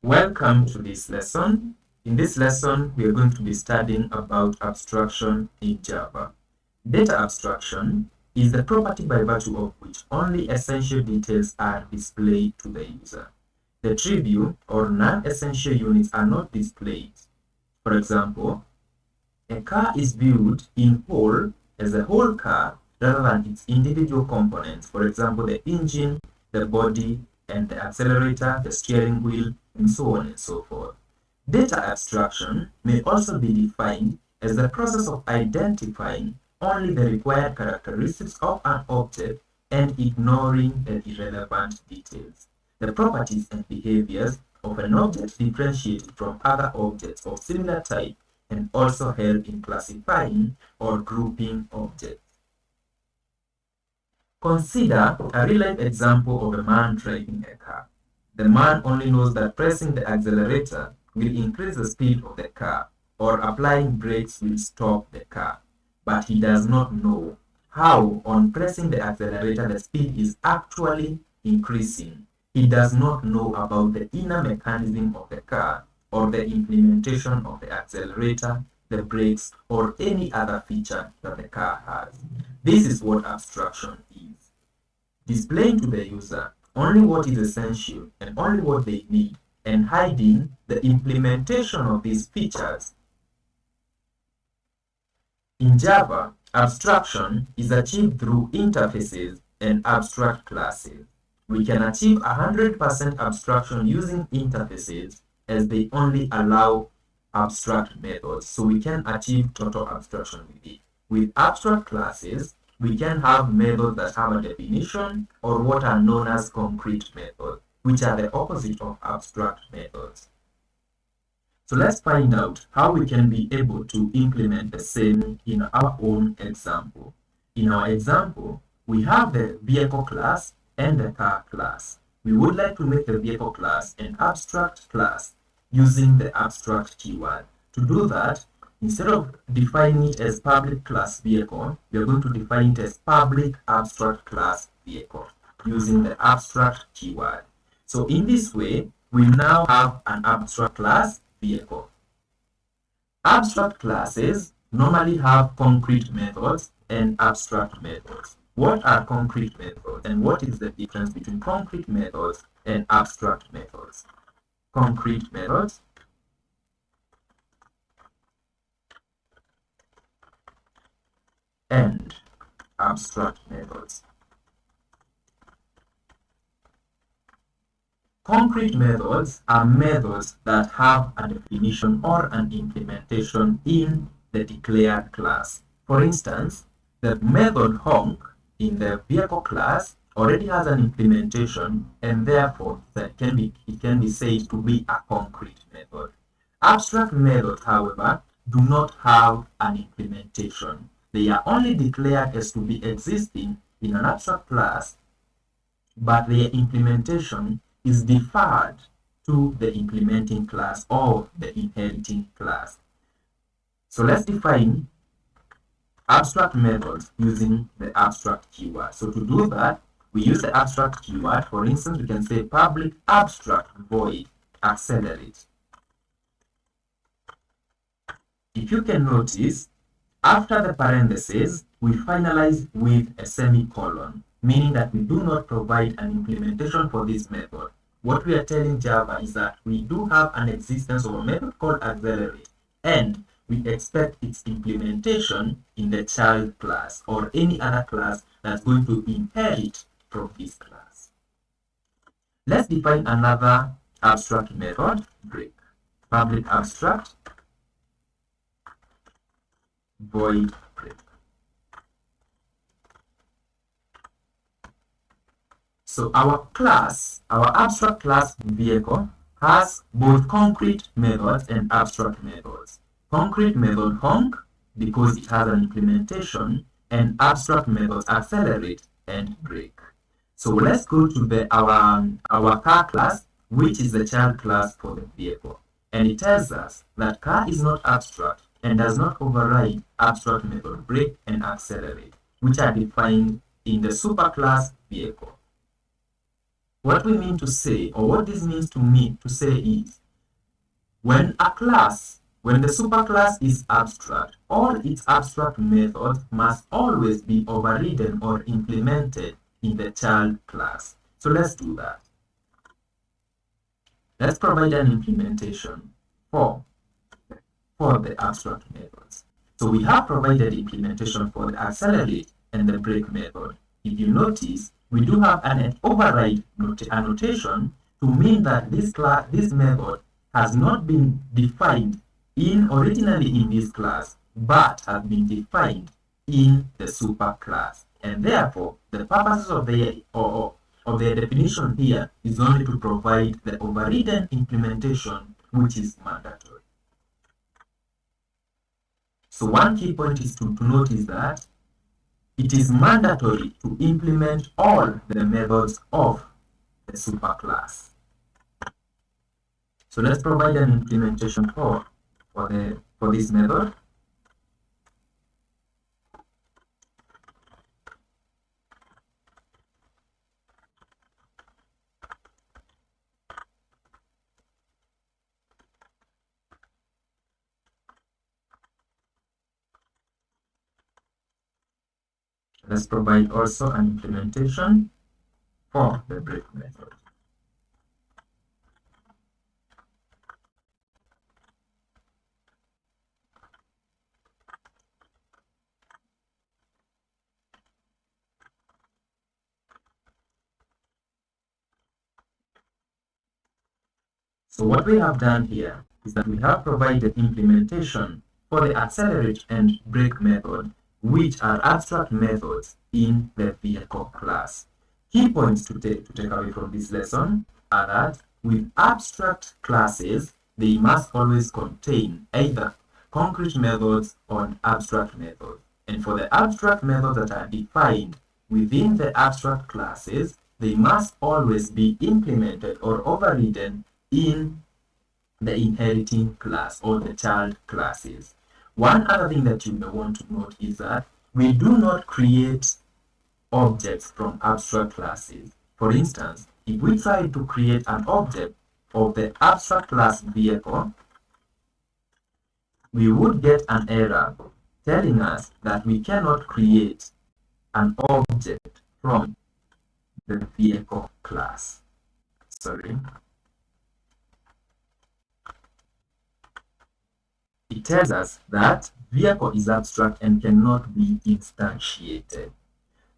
Welcome to this lesson. In this lesson, we are going to be studying about abstraction in Java. Data abstraction is the property by virtue of which only essential details are displayed to the user. The trivial or non-essential units are not displayed. For example, a car is viewed in whole as a whole car rather than its individual components. For example, the engine, the body, and the accelerator, the steering wheel, and so on and so forth. Data abstraction may also be defined as the process of identifying only the required characteristics of an object and ignoring the irrelevant details. The properties and behaviors of an object differentiated from other objects of similar type and also help in classifying or grouping objects. Consider a real-life example of a man driving a car. The man only knows that pressing the accelerator will increase the speed of the car or applying brakes will stop the car, but he does not know how on pressing the accelerator the speed is actually increasing. He does not know about the inner mechanism of the car or the implementation of the accelerator, the brakes, or any other feature that the car has. This is what abstraction is. Displaying to the user only what is essential and only what they need, and hiding the implementation of these features. In Java, abstraction is achieved through interfaces and abstract classes. We can achieve 100% abstraction using interfaces as they only allow abstract methods, so we can achieve total abstraction with it. With abstract classes, we can have methods that have a definition or what are known as concrete methods, which are the opposite of abstract methods. So let's find out how we can be able to implement the same in our own example. In our example, we have the vehicle class and the car class. We would like to make the vehicle class an abstract class using the abstract keyword. To do that, instead of defining it as public class vehicle, we are going to define it as public abstract class vehicle using the abstract keyword. So in this way, we now have an abstract class vehicle. Abstract classes normally have concrete methods and abstract methods. What are concrete methods and what is the difference between concrete methods and abstract methods? Concrete methods and abstract methods. Concrete methods are methods that have a definition or an implementation in the declared class. For instance, the method honk in the vehicle class already has an implementation and therefore it can be said to be a concrete method. Abstract methods, however, do not have an implementation. They are only declared as to be existing in an abstract class, but their implementation is deferred to the implementing class or the inheriting class. So let's define abstract methods using the abstract keyword. So to do that, we use the abstract keyword. For instance, we can say public abstract void accelerate. If you can notice, after the parentheses, we finalize with a semicolon, meaning that we do not provide an implementation for this method. What we are telling Java is that we do have an existence of a method called accelerate, and we expect its implementation in the child class or any other class that's going to inherit from this class. Let's define another abstract method, break. Public abstract void break. So our abstract class vehicle has both concrete methods and abstract methods. Concrete method honk because it has an implementation, and abstract methods accelerate and break. So let's go to our car class, which is the child class for the vehicle. And it tells us that car is not abstract and does not override abstract method break and accelerate, which are defined in the superclass vehicle. What we mean to say, or what this means to me to say is, when the superclass is abstract, all its abstract methods must always be overridden or implemented in the child class. So let's do that. Let's provide an implementation for the abstract methods. So we have provided implementation for the accelerate and the break method. If you notice, we do have an override annotation to mean that this method has not been defined originally in this class, but has been defined in the superclass. And therefore, the purposes of the definition here is only to provide the overridden implementation, which is mandatory. So one key point is to notice that it is mandatory to implement all the methods of the superclass. So let's provide an implementation for this method. Let's provide also an implementation for the break method. So what we have done here is that we have provided implementation for the accelerate and break method, which are abstract methods in the vehicle class. Key points to take away from this lesson are that with abstract classes, they must always contain either concrete methods or abstract methods. And for the abstract methods that are defined within the abstract classes, they must always be implemented or overridden in the inheriting class or the child classes. One other thing that you may want to note is that we do not create objects from abstract classes. For instance, if we try to create an object of the abstract class vehicle, we would get an error telling us that we cannot create an object from the vehicle class. Sorry. It tells us that vehicle is abstract and cannot be instantiated.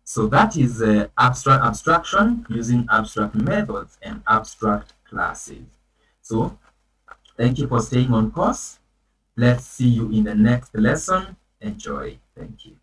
So that is abstraction using abstract methods and abstract classes. So thank you for staying on course. Let's see you in the next lesson. Enjoy. Thank you.